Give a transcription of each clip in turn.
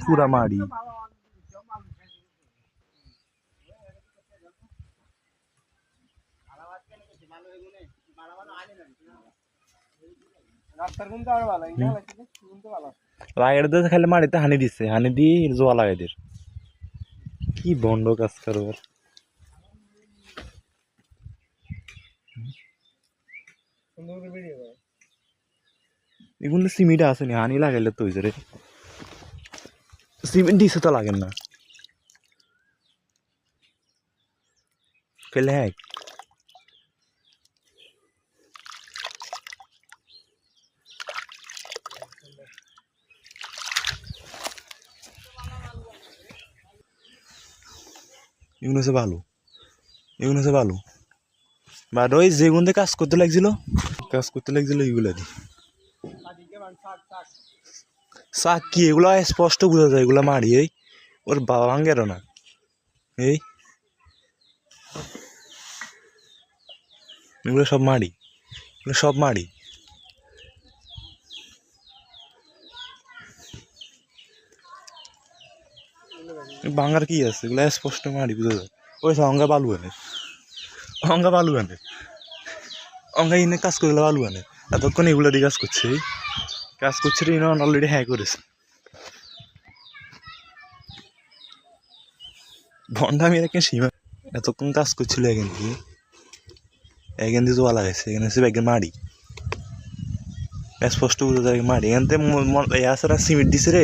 পুরা মাড়ি লাগাইতে খালি মাড়িতে হানি দিচ্ছে, হানি দিয়ে জোয়া লাগাই দের। কি বন্ড কাজ কারবার। এগুলো সিমেন্ট আছে নি, হানি লাগাইলে তো হয়েছে রে। সিমেন্ট দিছে তো লাগেন না কেলে হ্যাঁ। এগুলো হচ্ছে ভালো, এগুলো হচ্ছে ভালো। বাট ওই যেগুলো কাজ করতে লাগছিল এগুলা দি শাক কি এগুলা স্পষ্ট বোঝা যায়, এগুলা মারি এই ওর বাবা ভাঙ্গের না এই এগুলো সব মারি, এগুলো সব মারি। ভাঙ্গার কি আছে, এগুলো স্পষ্ট মারি বুঝা যায়। ওই অঙ্গা বালু আনে, অঙ্গা বালু আনে, অঙ্গা ইনে কাজ করে বালু আনে। এতক্ষণ এগুলো দিয়ে কাজ করছে রে, অলরেডি হ্যাঁ করেছে। ভন্ডা আমি এখানে সীমা এতক্ষণ কাজ করছিল, এখান দিয়ে জোয়া লাগাইছে, এখানে হচ্ছে ব্যাগের মাড়ি স্পষ্ট বুঝা যায় মাড়ি। এখান থেকে আসলে সিমেন্ট দিছে রে,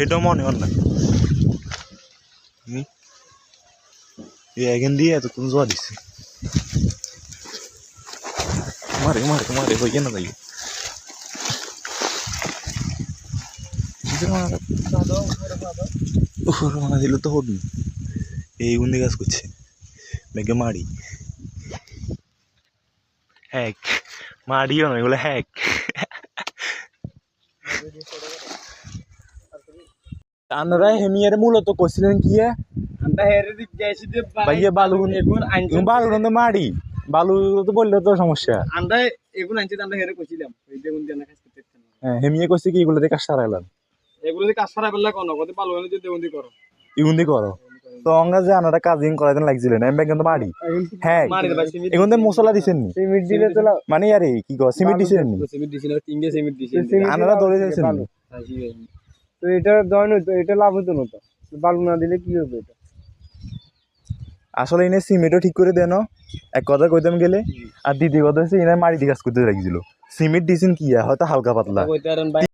এটাও মনে হন না। এখান দিয়ে এতক্ষণ জোয়া দিচ্ছে, মারে মারে মারে হইয়া না যাই মারা দিল তো হবি। এই গুন্দি কাজ করছে ব্যাগে মাড়ি, হ্যাক মারিও না এগুলো হ্যাক। আপনারা হেমিয়ারে মূলত করছিলেন কি ভাইয়া বালু বালু তো মাড়ি, বালু তো বললে তো সমস্যা। হ্যাঁ হেমিয়ে করছে কি এগুলো দিয়ে কাজ সারাইলাম, এগুলো কাজ সারা বেলা কোনো কত পালো যদি দেউন্দি করো ইগুন্দি করো তো অঙ্গা যে আনারা কাজিং করাইতেন লাগছিলেন এমবে কিন্তু মাড়ি। হ্যাঁ এখন তো মশলা দিছেন নি সিমেন্ট দিলে তো মানে আরে কি কয় সিমেন্ট দিছেন নি, সিমেন্ট দিছেন তিনটে সিমেন্ট দিছেন আনারা ধরে দিয়েছেন। তো এটা দয়ন হইতো, এটা লাভ হতো না। তো বালু না দিলে কি হবে এটা? আসলে এনে সিমেন্টও ঠিক করে দেন এক কথা কইতাম গেলে, আর দ্বিতীয় কথা হচ্ছে এনে মাড়ি দিয়ে কাজ করতে লাগছিল। সিমেন্ট দিছেন কি হয়তো হালকা পাতলা।